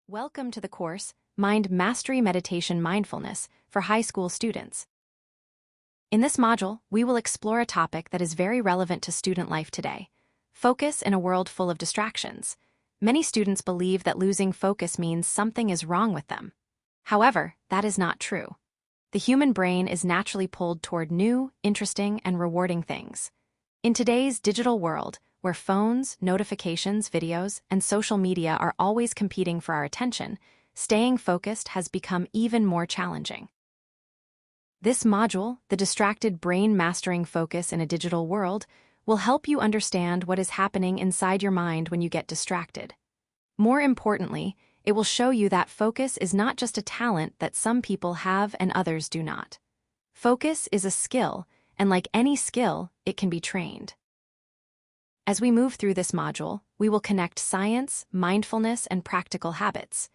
Welcome to the course, Mind Mastery Meditation Mindfulness for high school students. In this module, we will explore a topic that is very relevant to student life today: focus in a world full of distractions. Many students believe that losing focus means something is wrong with them. However, that is not true. The human brain is naturally pulled toward new, interesting, and rewarding things. In today's digital world, where phones, notifications, videos, and social media are always competing for our attention, staying focused has become even more challenging. This module, The Distracted Brain Mastering Focus in a Digital World, will help you understand what is happening inside your mind when you get distracted. More importantly, it will show you that focus is not just a talent that some people have and others do not. Focus is a skill, and like any skill, it can be trained. As we move through this module, we will connect science, mindfulness, and practical habits.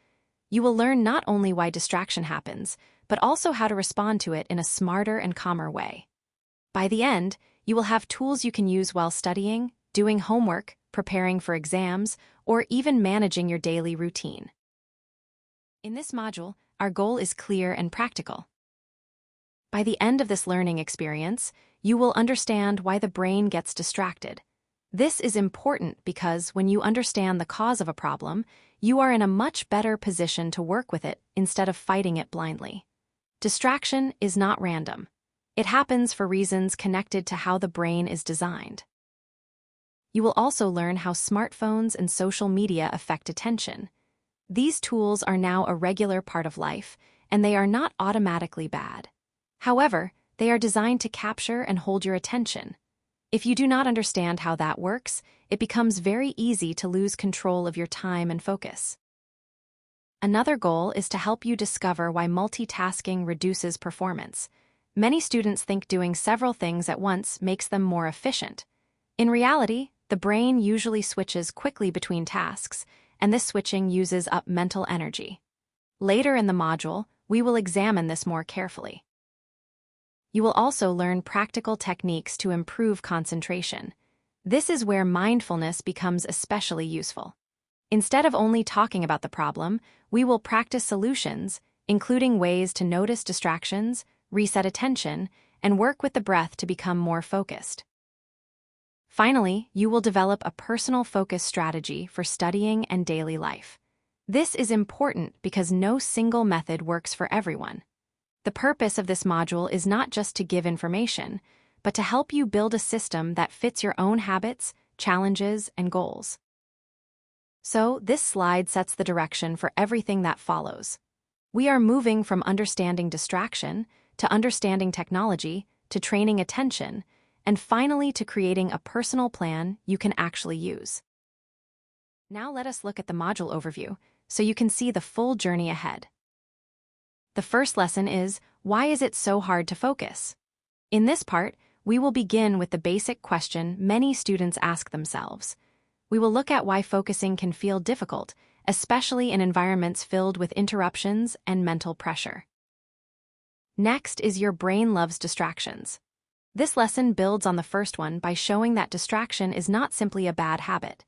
You will learn not only why distraction happens, but also how to respond to it in a smarter and calmer way. By the end, you will have tools you can use while studying, doing homework, preparing for exams, or even managing your daily routine. In this module, our goal is clear and practical. By the end of this learning experience, you will understand why the brain gets distracted. This is important because when you understand the cause of a problem, you are in a much better position to work with it instead of fighting it blindly. Distraction is not random. It happens for reasons connected to how the brain is designed. You will also learn how smartphones and social media affect attention. These tools are now a regular part of life, and they are not automatically bad. However, they are designed to capture and hold your attention. If you do not understand how that works, it becomes very easy to lose control of your time and focus. Another goal is to help you discover why multitasking reduces performance. Many students think doing several things at once makes them more efficient. In reality, the brain usually switches quickly between tasks, and this switching uses up mental energy. Later in the module, we will examine this more carefully. You will also learn practical techniques to improve concentration. This is where mindfulness becomes especially useful. Instead of only talking about the problem, we will practice solutions, including ways to notice distractions, reset attention, and work with the breath to become more focused. Finally, you will develop a personal focus strategy for studying and daily life. This is important because no single method works for everyone. The purpose of this module is not just to give information, but to help you build a system that fits your own habits, challenges, and goals. So, this slide sets the direction for everything that follows. We are moving from understanding distraction, to understanding technology, to training attention, and finally to creating a personal plan you can actually use. Now let us look at the module overview, so you can see the full journey ahead. The first lesson is, why is it so hard to focus? In this part, we will begin with the basic question many students ask themselves. We will look at why focusing can feel difficult, especially in environments filled with interruptions and mental pressure. Next is your brain loves distractions. This lesson builds on the first one by showing that distraction is not simply a bad habit.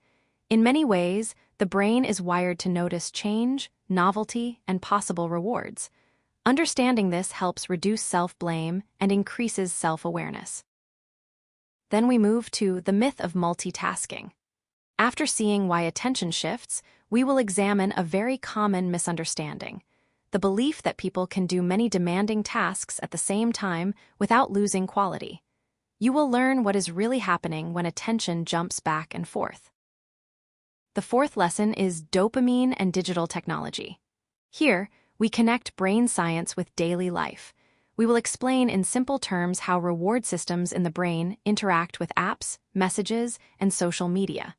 In many ways, the brain is wired to notice change, novelty, and possible rewards. Understanding this helps reduce self-blame and increases self-awareness. Then we move to the myth of multitasking. After seeing why attention shifts, we will examine a very common misunderstanding: the belief that people can do many demanding tasks at the same time without losing quality. You will learn what is really happening when attention jumps back and forth. The fourth lesson is dopamine and digital technology. Here, we connect brain science with daily life. We will explain in simple terms how reward systems in the brain interact with apps, messages, and social media.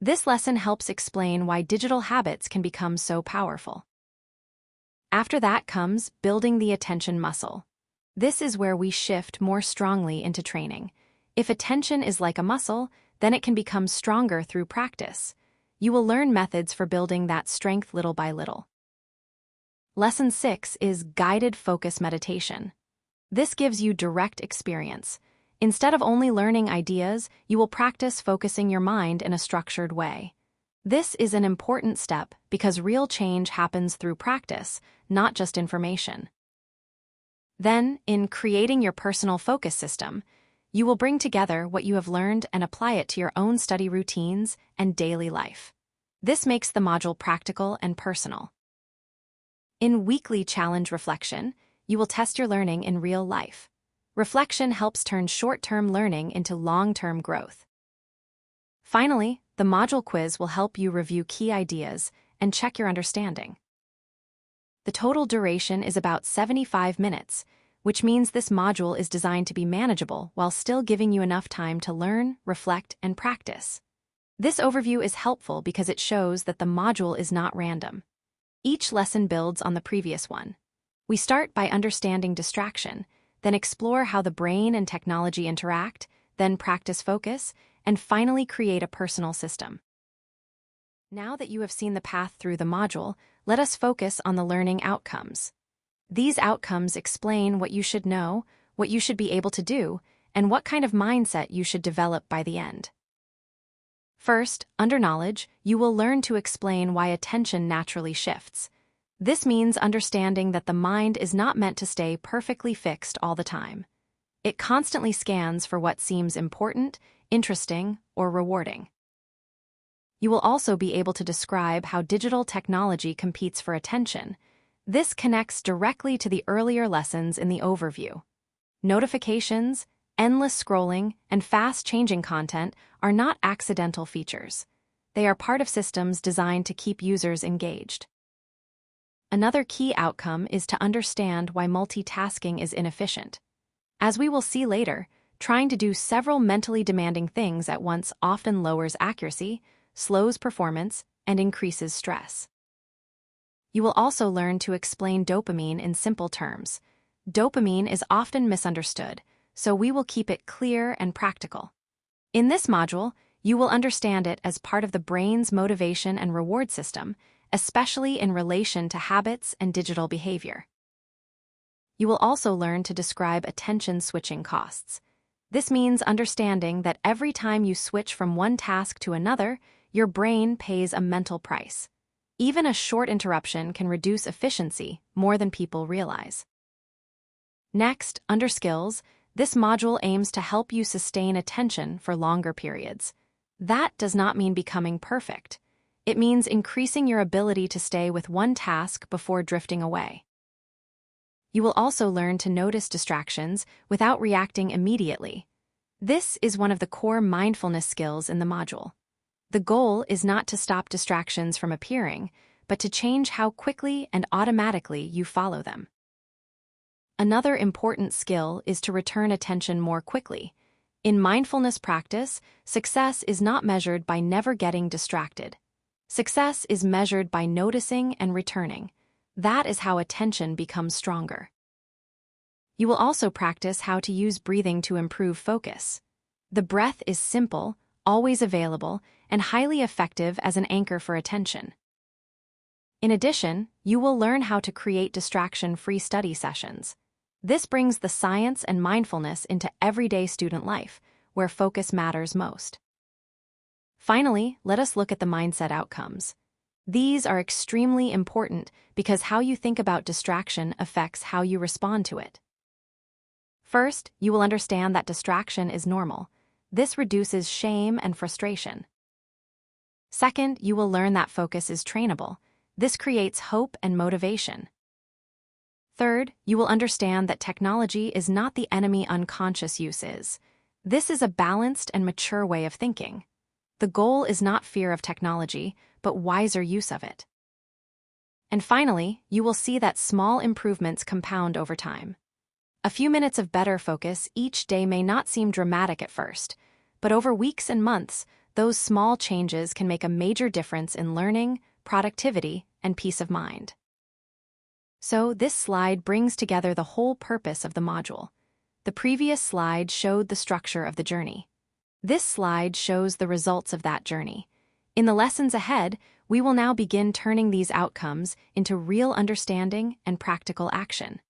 This lesson helps explain why digital habits can become so powerful. After that comes building the attention muscle. This is where we shift more strongly into training. If attention is like a muscle, then it can become stronger through practice. You will learn methods for building that strength little by little. Lesson 6 is guided focus meditation. This gives you direct experience. Instead of only learning ideas, you will practice focusing your mind in a structured way. This is an important step because real change happens through practice, not just information. Then, in creating your personal focus system, you will bring together what you have learned and apply it to your own study routines and daily life. This makes the module practical and personal. In weekly challenge reflection, you will test your learning in real life. Reflection helps turn short-term learning into long-term growth. Finally, the module quiz will help you review key ideas and check your understanding. The total duration is about 75 minutes, which means this module is designed to be manageable while still giving you enough time to learn, reflect, and practice. This overview is helpful because it shows that the module is not random. Each lesson builds on the previous one. We start by understanding distraction, then explore how the brain and technology interact, then practice focus, and finally create a personal system. Now that you have seen the path through the module, let us focus on the learning outcomes. These outcomes explain what you should know, what you should be able to do, and what kind of mindset you should develop by the end. First, under knowledge, you will learn to explain why attention naturally shifts. This means understanding that the mind is not meant to stay perfectly fixed all the time. It constantly scans for what seems important, interesting, or rewarding. You will also be able to describe how digital technology competes for attention. This connects directly to the earlier lessons in the overview. Notifications, endless scrolling, and fast-changing content are not accidental features. They are part of systems designed to keep users engaged. Another key outcome is to understand why multitasking is inefficient. As we will see later, trying to do several mentally demanding things at once often lowers accuracy, slows performance, and increases stress. You will also learn to explain dopamine in simple terms. Dopamine is often misunderstood, so we will keep it clear and practical. In this module, you will understand it as part of the brain's motivation and reward system, especially in relation to habits and digital behavior. You will also learn to describe attention switching costs. This means understanding that every time you switch from one task to another, your brain pays a mental price. Even a short interruption can reduce efficiency more than people realize. Next, under skills, this module aims to help you sustain attention for longer periods. That does not mean becoming perfect. It means increasing your ability to stay with one task before drifting away. You will also learn to notice distractions without reacting immediately. This is one of the core mindfulness skills in the module. The goal is not to stop distractions from appearing, but to change how quickly and automatically you follow them. Another important skill is to return attention more quickly. In mindfulness practice, success is not measured by never getting distracted. Success is measured by noticing and returning. That is how attention becomes stronger. You will also practice how to use breathing to improve focus. The breath is simple, always available, and highly effective as an anchor for attention. In addition, you will learn how to create distraction-free study sessions. This brings the science and mindfulness into everyday student life, where focus matters most. Finally, let us look at the mindset outcomes. These are extremely important because how you think about distraction affects how you respond to it. First, you will understand that distraction is normal. This reduces shame and frustration. Second, you will learn that focus is trainable. This creates hope and motivation. Third, you will understand that technology is not the enemy unconscious use is. This is a balanced and mature way of thinking. The goal is not fear of technology, but wiser use of it. And finally, you will see that small improvements compound over time. A few minutes of better focus each day may not seem dramatic at first, but over weeks and months, those small changes can make a major difference in learning, productivity, and peace of mind. So, this slide brings together the whole purpose of the module. The previous slide showed the structure of the journey. This slide shows the results of that journey. In the lessons ahead, we will now begin turning these outcomes into real understanding and practical action.